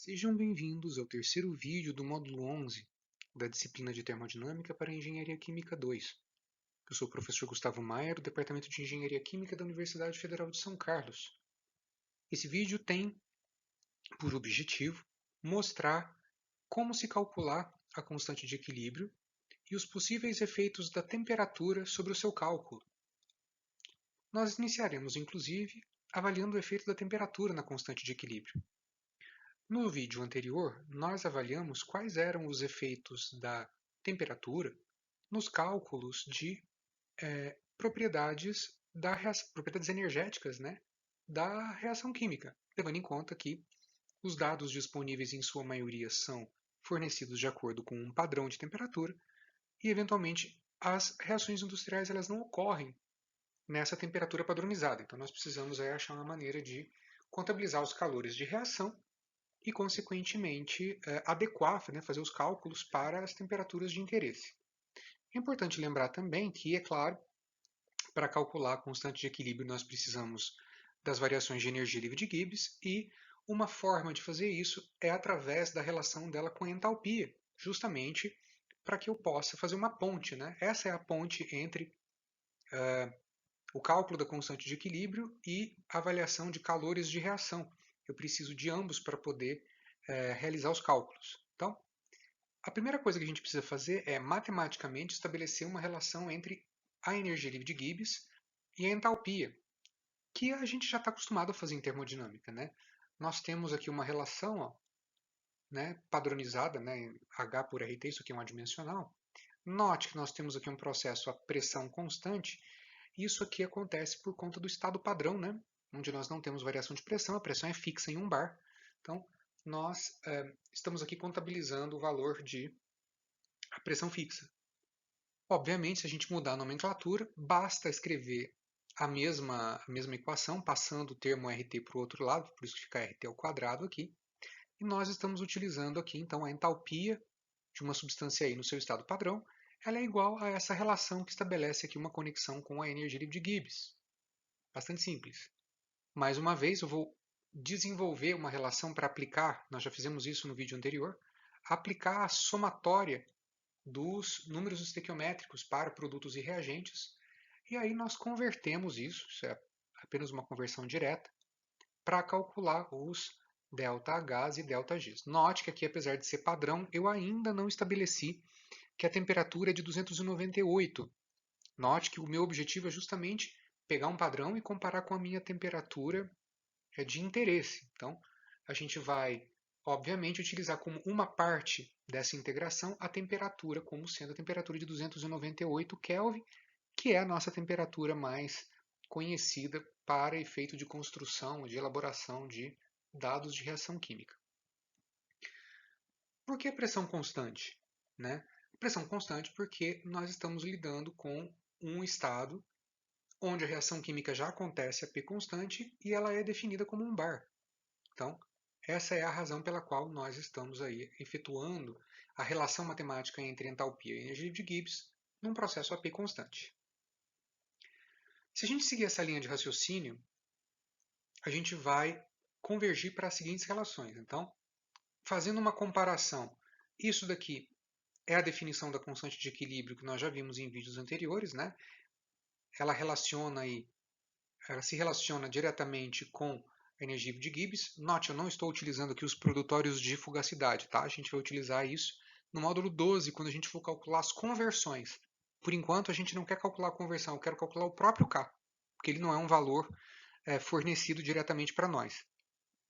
Sejam bem-vindos ao terceiro vídeo do módulo 11 da disciplina de Termodinâmica para Engenharia Química 2. Eu sou o professor Gustavo Maia, do Departamento de Engenharia Química da Universidade Federal de São Carlos. Esse vídeo tem por objetivo mostrar como se calcular a constante de equilíbrio e os possíveis efeitos da temperatura sobre o seu cálculo. Nós iniciaremos, inclusive, avaliando o efeito da temperatura na constante de equilíbrio. No vídeo anterior, nós avaliamos quais eram os efeitos da temperatura nos cálculos de propriedades propriedades energéticas, né, da reação química, levando em conta que os dados disponíveis em sua maioria são fornecidos de acordo com um padrão de temperatura e, eventualmente, as reações industriais elas não ocorrem nessa temperatura padronizada. Então, nós precisamos aí achar uma maneira de contabilizar os calores de reação e, consequentemente, adequar, né, fazer os cálculos para as temperaturas de interesse. É importante lembrar também que, é claro, para calcular a constante de equilíbrio nós precisamos das variações de energia livre de Gibbs e uma forma de fazer isso é através da relação dela com a entalpia, justamente para que eu possa fazer uma ponte. Né? Essa é a ponte entre o cálculo da constante de equilíbrio e a avaliação de calores de reação. Eu preciso de ambos para poder realizar os cálculos. Então, a primeira coisa que a gente precisa fazer é matematicamente estabelecer uma relação entre a energia livre de Gibbs e a entalpia, que a gente já está acostumado a fazer em termodinâmica. Né? Nós temos aqui uma relação né, padronizada, né, H por RT, isso aqui é um adimensional. Note que nós temos aqui um processo a pressão constante, e isso aqui acontece por conta do estado padrão, né, onde nós não temos variação de pressão, a pressão é fixa em um bar. Então, nós estamos aqui contabilizando o valor de a pressão fixa. Obviamente, se a gente mudar a nomenclatura, basta escrever a mesma equação, passando o termo RT para o outro lado, por isso que fica RT ao quadrado aqui. E nós estamos utilizando aqui, então, a entalpia de uma substância aí no seu estado padrão, ela é igual a essa relação que estabelece aqui uma conexão com a energia livre de Gibbs. Bastante simples. Mais uma vez, eu vou desenvolver uma relação para aplicar, nós já fizemos isso no vídeo anterior, aplicar a somatória dos números estequiométricos para produtos e reagentes, e aí nós convertemos isso é apenas uma conversão direta, para calcular os ΔH e ΔG. Note que aqui, apesar de ser padrão, eu ainda não estabeleci que a temperatura é de 298. Note que o meu objetivo é justamente pegar um padrão e comparar com a minha temperatura de interesse. Então, a gente vai, obviamente, utilizar como uma parte dessa integração a temperatura, como sendo a temperatura de 298 Kelvin, que é a nossa temperatura mais conhecida para efeito de construção, de elaboração de dados de reação química. Por que pressão constante? Né? Pressão constante porque nós estamos lidando com um estado onde a reação química já acontece a P constante e ela é definida como um bar. Então, essa é a razão pela qual nós estamos aí efetuando a relação matemática entre entalpia e energia de Gibbs num processo a P constante. Se a gente seguir essa linha de raciocínio, a gente vai convergir para as seguintes relações. Então, fazendo uma comparação, isso daqui é a definição da constante de equilíbrio que nós já vimos em vídeos anteriores, né? Ela se relaciona diretamente com a energia de Gibbs. Note, eu não estou utilizando aqui os produtórios de fugacidade, tá? A gente vai utilizar isso no módulo 12, quando a gente for calcular as conversões. Por enquanto, a gente não quer calcular a conversão, eu quero calcular o próprio K, porque ele não é um valor fornecido diretamente para nós.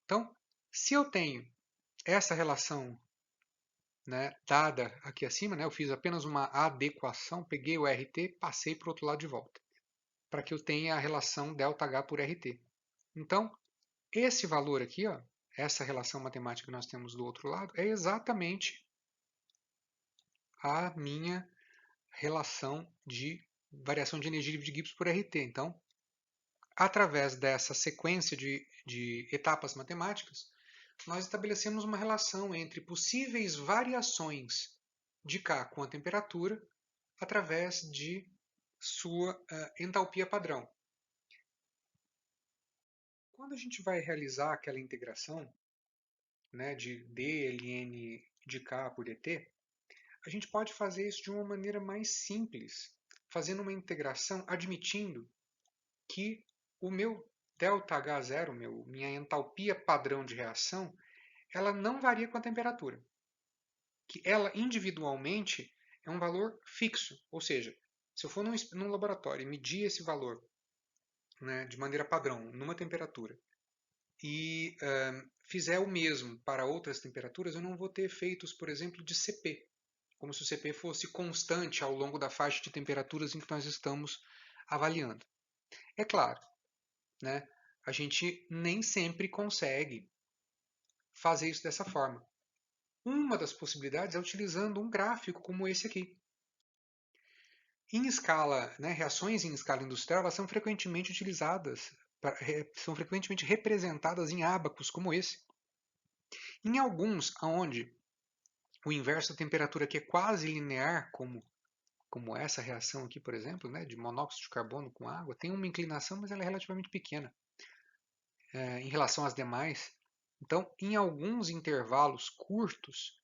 Então, se eu tenho essa relação, né, dada aqui acima, né, eu fiz apenas uma adequação, peguei o RT, passei para o outro lado de volta, para que eu tenha a relação ΔH por RT. Então, esse valor aqui, ó, essa relação matemática que nós temos do outro lado, é exatamente a minha relação de variação de energia de Gibbs por RT. Então, através dessa sequência de etapas matemáticas, nós estabelecemos uma relação entre possíveis variações de K com a temperatura através de sua entalpia padrão. Quando a gente vai realizar aquela integração, né, de d ln de k por dt, a gente pode fazer isso de uma maneira mais simples, fazendo uma integração admitindo que o meu ΔH0, minha entalpia padrão de reação, ela não varia com a temperatura. Que ela individualmente é um valor fixo, ou seja, se eu for num laboratório e medir esse valor, né, de maneira padrão, numa temperatura, e fizer o mesmo para outras temperaturas, eu não vou ter efeitos, por exemplo, de CP, como se o CP fosse constante ao longo da faixa de temperaturas em que nós estamos avaliando. É claro, né, a gente nem sempre consegue fazer isso dessa forma. Uma das possibilidades é utilizando um gráfico como esse aqui. Em escala, né, reações em escala industrial, elas são frequentemente utilizadas, são frequentemente representadas em ábacos como esse. Em alguns, onde o inverso da temperatura aqui é quase linear, como essa reação aqui, por exemplo, né, de monóxido de carbono com água, tem uma inclinação, mas ela é relativamente pequena em relação às demais. Então, em alguns intervalos curtos,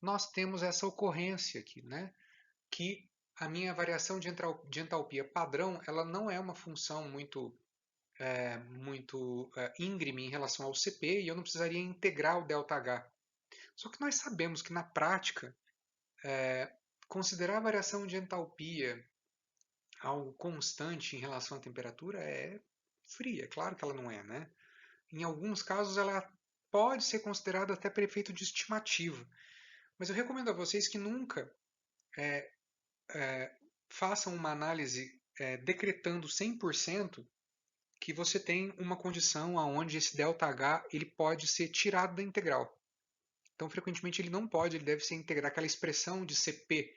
nós temos essa ocorrência aqui, né, que a minha variação de entalpia padrão ela não é uma função muito íngreme em relação ao CP e eu não precisaria integrar o ΔH. Só que nós sabemos que na prática, considerar a variação de entalpia algo constante em relação à temperatura é fria. Claro que ela não é, né? Em alguns casos ela pode ser considerada até para efeito de estimativa. Mas eu recomendo a vocês que nunca façam uma análise decretando 100% que você tem uma condição onde esse ΔH ele pode ser tirado da integral. Então, frequentemente, ele não pode, ele deve ser integrado. Aquela expressão de CP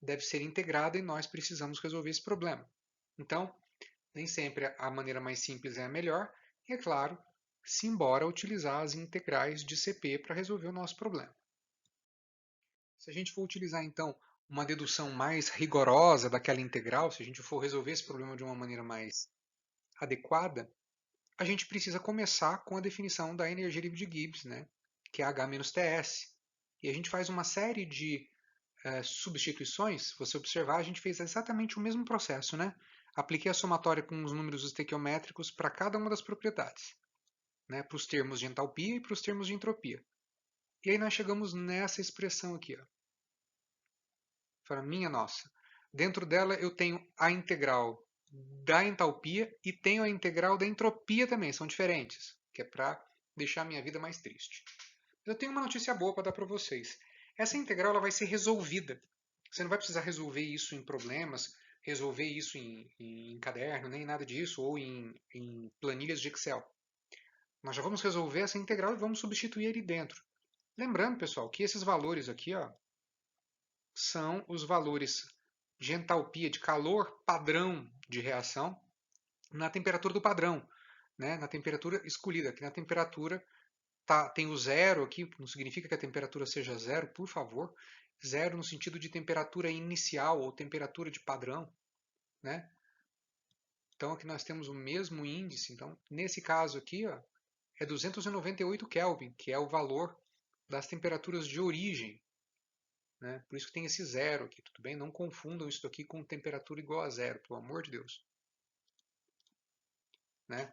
deve ser integrada e nós precisamos resolver esse problema. Então, nem sempre a maneira mais simples é a melhor, e é claro, simbora utilizar as integrais de CP para resolver o nosso problema. Se a gente for utilizar, então, uma dedução mais rigorosa daquela integral, se a gente for resolver esse problema de uma maneira mais adequada, a gente precisa começar com a definição da energia livre de Gibbs, né? Que é H-TS. E a gente faz uma série de substituições. Se você observar, a gente fez exatamente o mesmo processo, né? Apliquei a somatória com os números estequiométricos para cada uma das propriedades, né? Para os termos de entalpia e para os termos de entropia. E aí nós chegamos nessa expressão aqui, ó. Para minha nossa. Dentro dela eu tenho a integral da entalpia e tenho a integral da entropia também, são diferentes, que é para deixar a minha vida mais triste. Eu tenho uma notícia boa para dar para vocês. Essa integral ela vai ser resolvida. Você não vai precisar resolver isso em problemas, resolver isso em caderno, nem nada disso, ou em planilhas de Excel. Nós já vamos resolver essa integral e vamos substituir ele dentro. Lembrando, pessoal, que esses valores aqui ó, são os valores de entalpia, de calor padrão de reação na temperatura do padrão, né? Na temperatura escolhida. Aqui na temperatura tem o zero aqui, não significa que a temperatura seja zero, por favor. Zero no sentido de temperatura inicial ou temperatura de padrão, né? Então aqui nós temos o mesmo índice. Então, nesse caso aqui, ó, é 298 Kelvin, que é o valor das temperaturas de origem. Né? Por isso que tem esse zero aqui, tudo bem? Não confundam isso aqui com temperatura igual a zero, pelo amor de Deus. Né?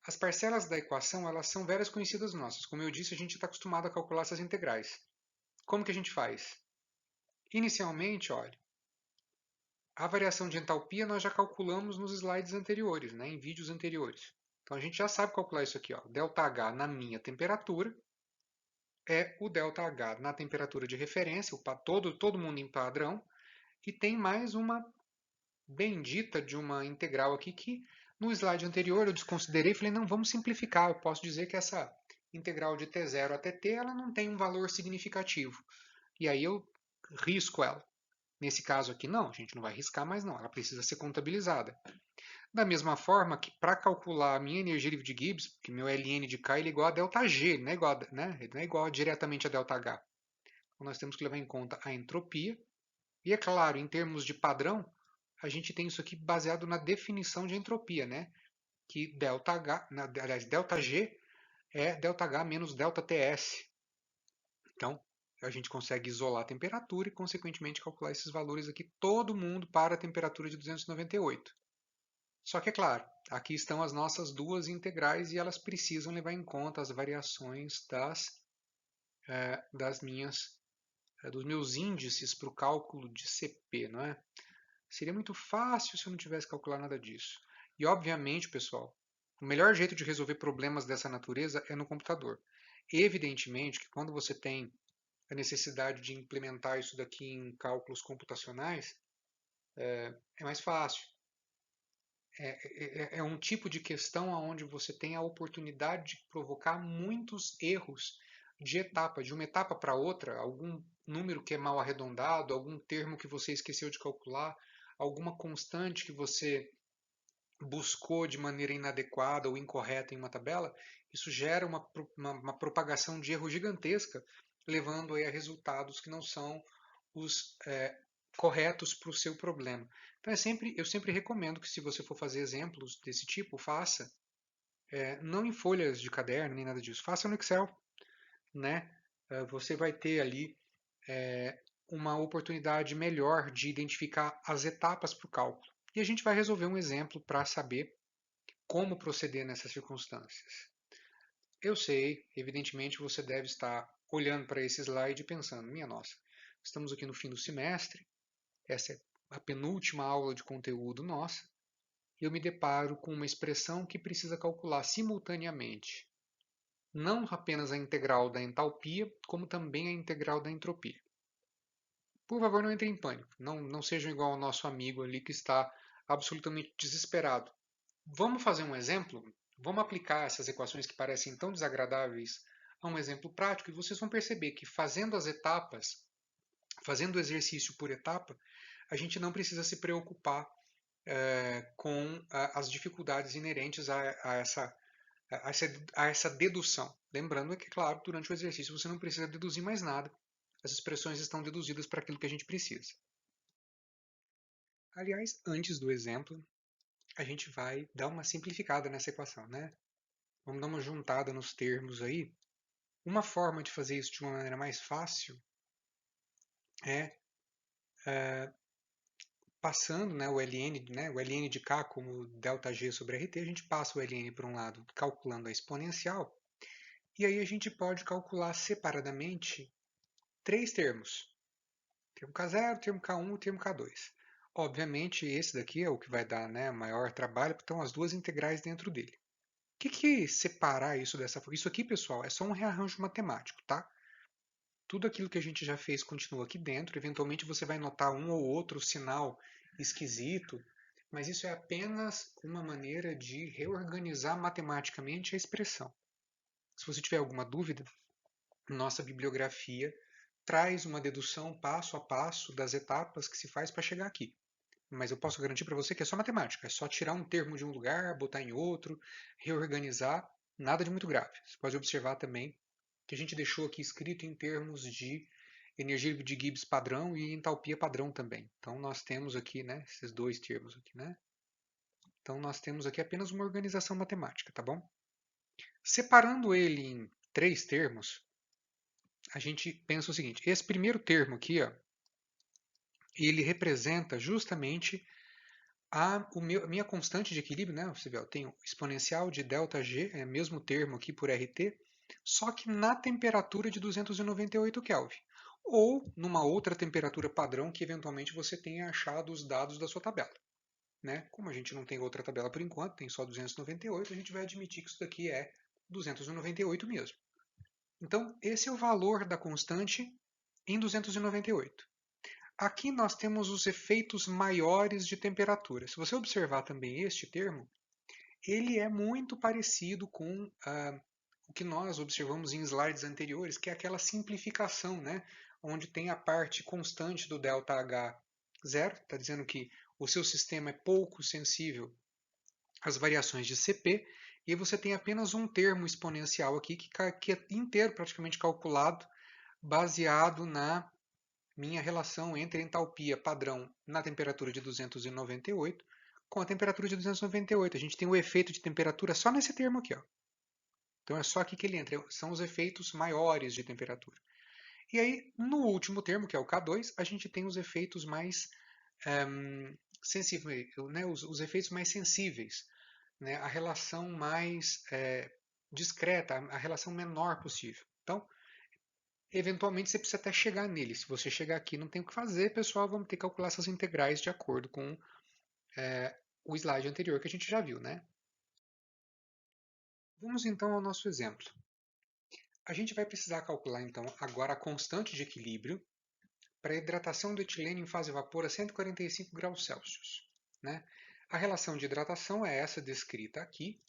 As parcelas da equação elas são velhas conhecidas nossas. Como eu disse, a gente está acostumado a calcular essas integrais. Como que a gente faz? Inicialmente, olha, a variação de entalpia nós já calculamos nos slides anteriores, né, em vídeos anteriores. Então a gente já sabe calcular isso aqui. Ó. ΔH na minha temperatura é o ΔH na temperatura de referência, todo mundo em padrão, e tem mais uma bendita de uma integral aqui que no slide anterior eu desconsiderei e falei, não, vamos simplificar. Eu posso dizer que essa integral de t0 até t ela não tem um valor significativo. E aí eu risco ela. Nesse caso aqui, não, a gente não vai riscar mais não, ela precisa ser contabilizada. Da mesma forma que para calcular a minha energia livre de Gibbs, que meu Ln de K ele é igual a ΔG, ele não é igual, né? Ele não é igual diretamente a ΔH. Então nós temos que levar em conta a entropia. E é claro, em termos de padrão, a gente tem isso aqui baseado na definição de entropia, né? Que ΔH, aliás, ΔG é ΔH menos ΔTS. Então, a gente consegue isolar a temperatura e, consequentemente, calcular esses valores aqui, todo mundo para a temperatura de 298. Só que, é claro, aqui estão as nossas duas integrais e elas precisam levar em conta as variações dos meus índices para o cálculo de CP, não é? Seria muito fácil se eu não tivesse calculado nada disso. E, obviamente, pessoal, o melhor jeito de resolver problemas dessa natureza é no computador. Evidentemente que quando você tem a necessidade de implementar isso daqui em cálculos computacionais, é mais fácil. É um tipo de questão onde você tem a oportunidade de provocar muitos erros de etapa, de uma etapa para outra, algum número que é mal arredondado, algum termo que você esqueceu de calcular, alguma constante que você buscou de maneira inadequada ou incorreta em uma tabela, isso gera uma propagação de erro gigantesca, levando aí a resultados que não são os corretos para o seu problema. Então eu sempre recomendo que se você for fazer exemplos desse tipo, faça não em folhas de caderno nem nada disso, faça no Excel, né? Você vai ter ali uma oportunidade melhor de identificar as etapas para o cálculo. E a gente vai resolver um exemplo para saber como proceder nessas circunstâncias. Eu sei, evidentemente, você deve estar olhando para esse slide e pensando, minha nossa, estamos aqui no fim do semestre, essa é a penúltima aula de conteúdo nossa, e eu me deparo com uma expressão que precisa calcular simultaneamente não apenas a integral da entalpia, como também a integral da entropia. Por favor, não entrem em pânico, não sejam igual ao nosso amigo ali que está absolutamente desesperado. Vamos fazer um exemplo? Vamos aplicar essas equações que parecem tão desagradáveis a um exemplo prático e vocês vão perceber que fazendo as etapas, fazendo o exercício por etapa, a gente não precisa se preocupar com as dificuldades inerentes a essa dedução. Lembrando que, claro, durante o exercício você não precisa deduzir mais nada, as expressões estão deduzidas para aquilo que a gente precisa. Aliás, antes do exemplo, a gente vai dar uma simplificada nessa equação, né? Vamos dar uma juntada nos termos aí. Uma forma de fazer isso de uma maneira mais fácil é passando, né, o ln de k como ΔG sobre RT, a gente passa o ln por um lado calculando a exponencial, e aí a gente pode calcular separadamente três termos. Termo K0, termo K1 e termo K2. Obviamente, esse daqui é o que vai dar, né, maior trabalho, porque estão as duas integrais dentro dele. O que separar isso dessa forma? Isso aqui, pessoal, é só um rearranjo matemático, tá? Tudo aquilo que a gente já fez continua aqui dentro. Eventualmente você vai notar um ou outro sinal esquisito, mas isso é apenas uma maneira de reorganizar matematicamente a expressão. Se você tiver alguma dúvida, nossa bibliografia traz uma dedução passo a passo das etapas que se faz para chegar aqui. Mas eu posso garantir para você que é só matemática, é só tirar um termo de um lugar, botar em outro, reorganizar, nada de muito grave. Você pode observar também que a gente deixou aqui escrito em termos de energia de Gibbs padrão e entalpia padrão também. Então nós temos aqui, né, esses dois termos aqui, né? Então nós temos aqui apenas uma organização matemática, tá bom? Separando ele em três termos, a gente pensa o seguinte: esse primeiro termo aqui, ó, ele representa justamente a minha constante de equilíbrio, né? Você vê, eu tenho exponencial de ΔG, é o mesmo termo aqui por RT, só que na temperatura de 298 Kelvin. Ou numa outra temperatura padrão que eventualmente você tenha achado os dados da sua tabela. Né? Como a gente não tem outra tabela por enquanto, tem só 298, a gente vai admitir que isso daqui é 298 mesmo. Então, esse é o valor da constante em 298. Aqui nós temos os efeitos maiores de temperatura. Se você observar também este termo, ele é muito parecido com o que nós observamos em slides anteriores, que é aquela simplificação, né? Onde tem a parte constante do ΔH zero, está dizendo que o seu sistema é pouco sensível às variações de CP, e você tem apenas um termo exponencial aqui que é inteiro praticamente calculado, baseado na minha relação entre a entalpia padrão na temperatura de 298 com a temperatura de 298. A gente tem o efeito de temperatura só nesse termo aqui. Ó. Então é só aqui que ele entra. São os efeitos maiores de temperatura. E aí, no último termo, que é o K2, a gente tem os efeitos mais sensíveis, né, os efeitos mais sensíveis, né, a relação mais discreta, a relação menor possível. Então, eventualmente você precisa até chegar nele. Se você chegar aqui, não tem o que fazer, pessoal, vamos ter que calcular essas integrais de acordo com o slide anterior que a gente já viu, né? Vamos então ao nosso exemplo. A gente vai precisar calcular então agora a constante de equilíbrio para a hidratação do etileno em fase vapor a 145 graus Celsius, né? A relação de hidratação é essa descrita aqui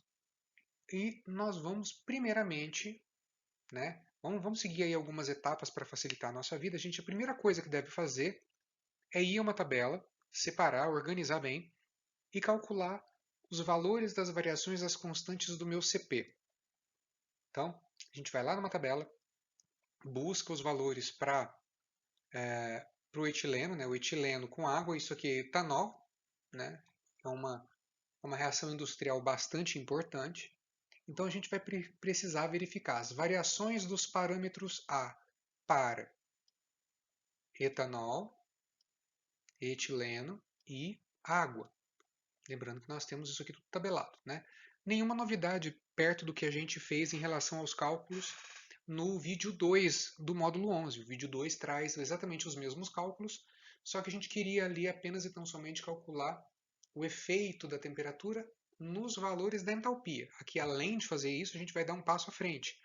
e nós vamos primeiramente, né? Vamos seguir aí algumas etapas para facilitar a nossa vida. A primeira coisa que deve fazer é ir a uma tabela, separar, organizar bem e calcular os valores das variações das constantes do meu CP. Então, a gente vai lá numa tabela, busca os valores para o etileno, né? O etileno com água, isso aqui é etanol, né? É uma reação industrial bastante importante. Então a gente vai precisar verificar as variações dos parâmetros A para etanol, etileno e água. Lembrando que nós temos isso aqui tudo tabelado, né? Nenhuma novidade perto do que a gente fez em relação aos cálculos no vídeo 2 do módulo 11. O vídeo 2 traz exatamente os mesmos cálculos, só que a gente queria ali apenas e tão somente calcular o efeito da temperatura nos valores da entalpia. Aqui, além de fazer isso, a gente vai dar um passo à frente.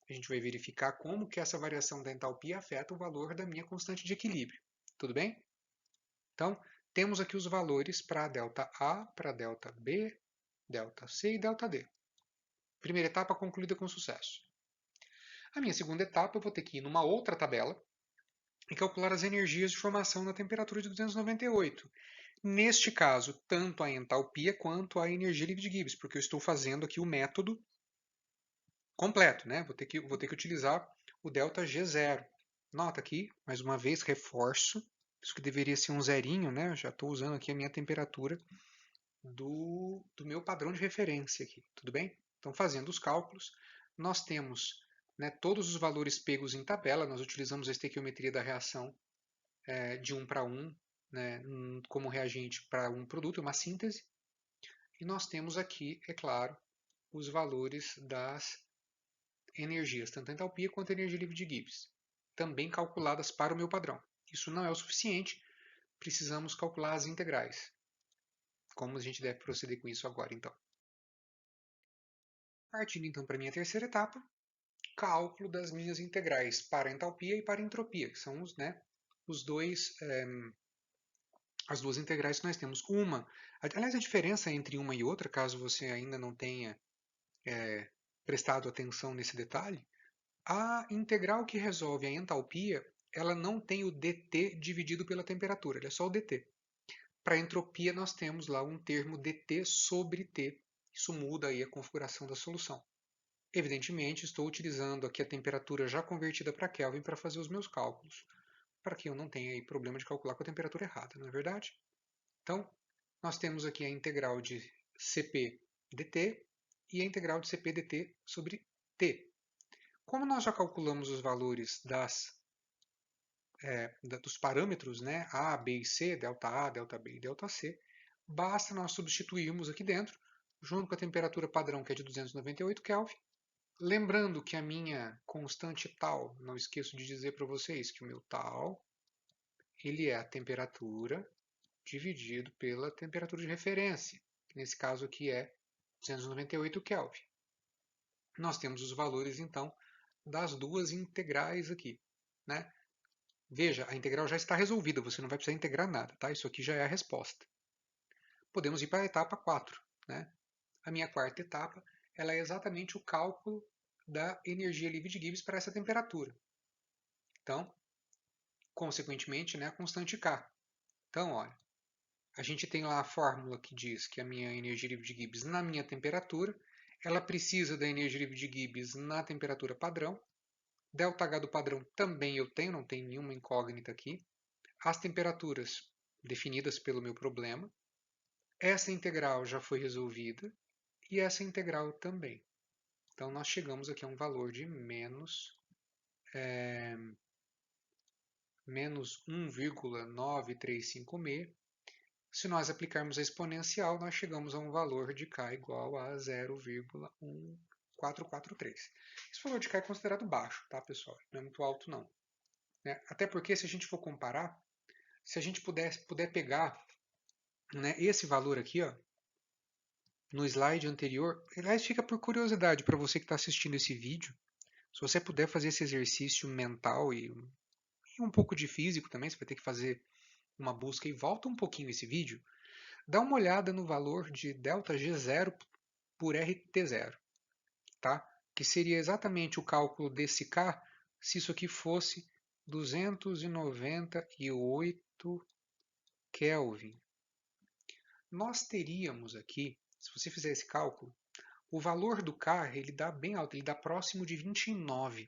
A gente vai verificar como que essa variação da entalpia afeta o valor da minha constante de equilíbrio. Tudo bem? Então, temos aqui os valores para ΔA, para ΔB, ΔC e ΔD. Primeira etapa concluída com sucesso. A minha segunda etapa, eu vou ter que ir numa outra tabela e calcular as energias de formação na temperatura de 298. Neste caso, tanto a entalpia quanto a energia livre de Gibbs, porque eu estou fazendo aqui o método completo, né? Vou ter que utilizar o ΔG0. Nota aqui, mais uma vez, reforço, isso que deveria ser um zerinho, né? Eu já estou usando aqui a minha temperatura do meu padrão de referência aqui, tudo bem? Então, fazendo os cálculos, nós temos, né, todos os valores pegos em tabela, nós utilizamos a estequiometria da reação de 1 para 1, né, como reagente para um produto, uma síntese, e nós temos aqui, é claro, os valores das energias, tanto a entalpia quanto a energia livre de Gibbs, também calculadas para o meu padrão. Isso não é o suficiente, precisamos calcular as integrais. Como a gente deve proceder com isso agora, então? Partindo então para a minha terceira etapa, cálculo das minhas integrais para entalpia e para entropia, que são as duas integrais que nós temos. Aliás, a diferença entre uma e outra, caso você ainda não tenha prestado atenção nesse detalhe, a integral que resolve a entalpia, ela não tem o dt dividido pela temperatura, ela é só o dt. Para a entropia, nós temos lá um termo dt sobre t. Isso muda aí a configuração da solução. Evidentemente, estou utilizando aqui a temperatura já convertida para Kelvin para fazer os meus cálculos, para que eu não tenha aí problema de calcular com a temperatura errada, não é verdade? Então, nós temos aqui a integral de Cp dt e a integral de Cp dt sobre t. Como nós já calculamos os valores dos parâmetros, né, A, B e C, ΔA, ΔB e ΔC, basta nós substituirmos aqui dentro, junto com a temperatura padrão, que é de 298 Kelvin. Lembrando que a minha constante tal, não esqueço de dizer para vocês que o meu tal, ele é a temperatura dividido pela temperatura de referência, que nesse caso aqui é 298 Kelvin. Nós temos os valores, então, das duas integrais aqui, né? Veja, a integral já está resolvida, você não vai precisar integrar nada, tá? Isso aqui já é a resposta. Podemos ir para a etapa 4, né? A minha quarta etapa, ela é exatamente o cálculo da energia livre de Gibbs para essa temperatura. Então, consequentemente, né, a constante K. Então, olha, a gente tem lá a fórmula que diz que a minha energia livre de Gibbs na minha temperatura, ela precisa da energia livre de Gibbs na temperatura padrão. ΔH do padrão também eu tenho, não tem nenhuma incógnita aqui. As temperaturas definidas pelo meu problema. Essa integral já foi resolvida e essa integral também. Então, nós chegamos aqui a um valor de menos menos 1,9356. Se nós aplicarmos a exponencial, nós chegamos a um valor de K igual a 0,1443. Esse valor de K é considerado baixo, tá, pessoal? Não é muito alto, não. Né? Até porque, se a gente for comparar, se a gente puder pegar, né, esse valor aqui, ó, no slide anterior, aliás, fica por curiosidade para você que está assistindo esse vídeo, se você puder fazer esse exercício mental e um pouco de físico também, você vai ter que fazer uma busca e volta um pouquinho esse vídeo, dá uma olhada no valor de ΔG0 por RT0, tá? Que seria exatamente o cálculo desse K se isso aqui fosse 298 Kelvin. Nós teríamos aqui, se você fizer esse cálculo, o valor do K ele dá bem alto, ele dá próximo de 29.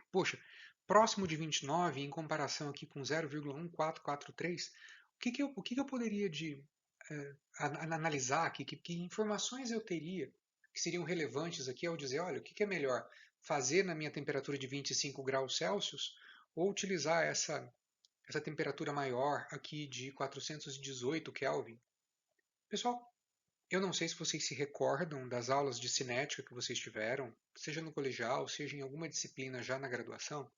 Poxa, próximo de 29 em comparação aqui com 0,1443, o que eu poderia analisar aqui? Que informações eu teria que seriam relevantes aqui ao dizer, olha, o que é melhor fazer na minha temperatura de 25 graus Celsius ou utilizar essa temperatura maior aqui de 418 Kelvin? Pessoal, eu não sei se vocês se recordam das aulas de cinética que vocês tiveram, seja no colegial, seja em alguma disciplina já na graduação,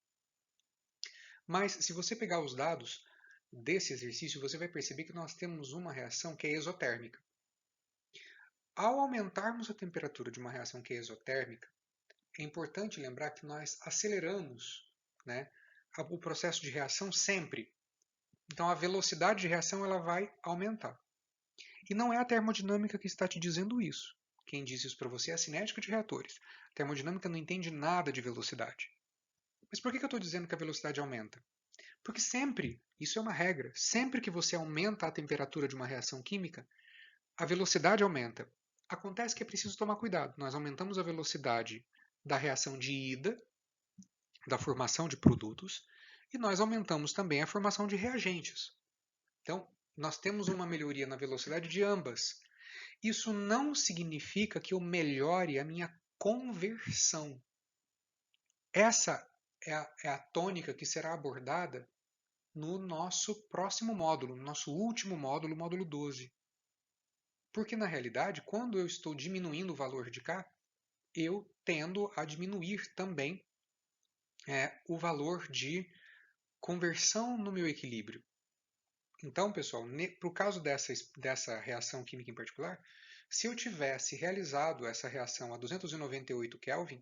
mas se você pegar os dados desse exercício, você vai perceber que nós temos uma reação que é exotérmica. Ao aumentarmos a temperatura de uma reação que é exotérmica, é importante lembrar que nós aceleramos, né, o processo de reação sempre. Então a velocidade de reação ela vai aumentar. E não é a termodinâmica que está te dizendo isso. Quem diz isso para você é a cinética de reatores. A termodinâmica não entende nada de velocidade. Mas por que eu estou dizendo que a velocidade aumenta? Porque sempre, isso é uma regra, sempre que você aumenta a temperatura de uma reação química, a velocidade aumenta. Acontece que é preciso tomar cuidado. Nós aumentamos a velocidade da reação de ida, da formação de produtos, e nós aumentamos também a formação de reagentes. Então, nós temos uma melhoria na velocidade de ambas. Isso não significa que eu melhore a minha conversão. Essa é a tônica que será abordada no nosso próximo módulo, no nosso último módulo, módulo 12. Porque, na realidade, quando eu estou diminuindo o valor de K, eu tendo a diminuir também o valor de conversão no meu equilíbrio. Então, pessoal, para o caso dessa reação química em particular, se eu tivesse realizado essa reação a 298 Kelvin,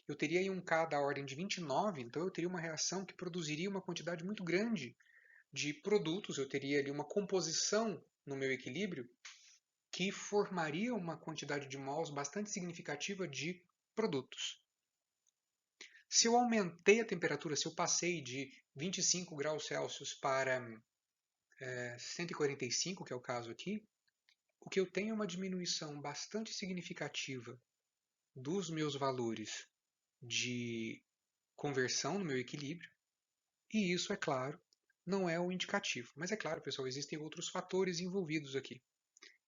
eu teria aí um K da ordem de 29, então eu teria uma reação que produziria uma quantidade muito grande de produtos, eu teria ali uma composição no meu equilíbrio que formaria uma quantidade de mols bastante significativa de produtos. Se eu aumentei a temperatura, se eu passei de 25 graus Celsius para 145, que é o caso aqui, o que eu tenho é uma diminuição bastante significativa dos meus valores de conversão no meu equilíbrio, e isso, é claro, não é o indicativo. Mas é claro, pessoal, existem outros fatores envolvidos aqui.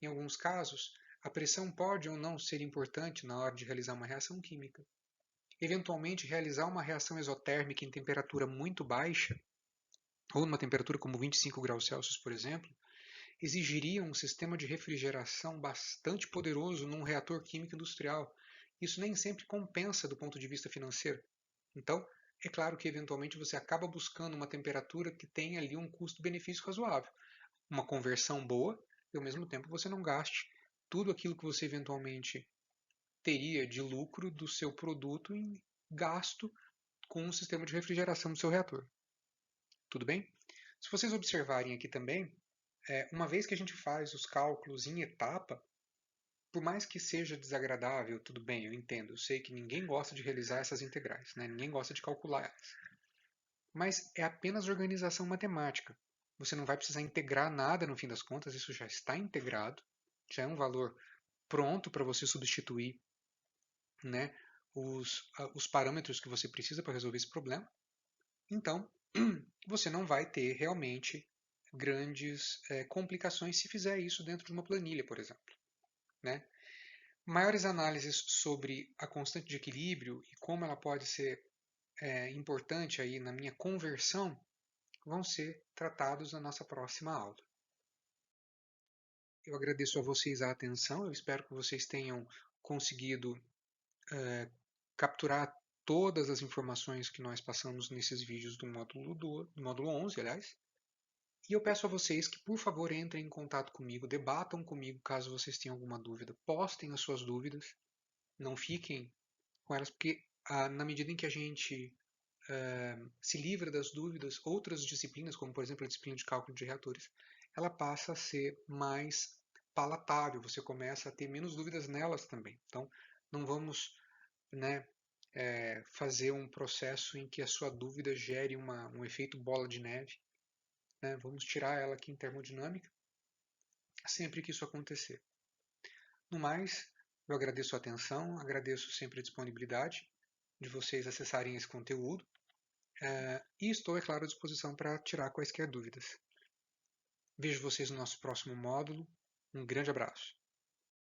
Em alguns casos, a pressão pode ou não ser importante na hora de realizar uma reação química. Eventualmente, realizar uma reação exotérmica em temperatura muito baixa, ou numa temperatura como 25 graus Celsius, por exemplo, exigiria um sistema de refrigeração bastante poderoso num reator químico industrial. Isso nem sempre compensa do ponto de vista financeiro. Então, é claro que eventualmente você acaba buscando uma temperatura que tenha ali um custo-benefício razoável, uma conversão boa, e ao mesmo tempo você não gaste tudo aquilo que você eventualmente teria de lucro do seu produto em gasto com um sistema de refrigeração do seu reator. Tudo bem? Se vocês observarem aqui também, uma vez que a gente faz os cálculos em etapa, por mais que seja desagradável, tudo bem, eu entendo, eu sei que ninguém gosta de realizar essas integrais, né? Ninguém gosta de calcular elas. Mas é apenas organização matemática. Você não vai precisar integrar nada no fim das contas, isso já está integrado, já é um valor pronto para você substituir, né, os parâmetros que você precisa para resolver esse problema. Então, você não vai ter realmente grandes complicações se fizer isso dentro de uma planilha, por exemplo. Né? Maiores análises sobre a constante de equilíbrio e como ela pode ser importante aí na minha conversão, vão ser tratados na nossa próxima aula. Eu agradeço a vocês a atenção, eu espero que vocês tenham conseguido capturar todas as informações que nós passamos nesses vídeos do módulo 11, aliás. E eu peço a vocês que, por favor, entrem em contato comigo, debatam comigo caso vocês tenham alguma dúvida, postem as suas dúvidas, não fiquem com elas, porque na medida em que a gente se livra das dúvidas, outras disciplinas, como por exemplo a disciplina de cálculo de reatores, ela passa a ser mais palatável, você começa a ter menos dúvidas nelas também. Então, não vamos, né, fazer um processo em que a sua dúvida gere um efeito bola de neve. Né? Vamos tirar ela aqui em termodinâmica sempre que isso acontecer. No mais, eu agradeço a atenção, agradeço sempre a disponibilidade de vocês acessarem esse conteúdo e estou, é claro, à disposição para tirar quaisquer dúvidas. Vejo vocês no nosso próximo módulo. Um grande abraço.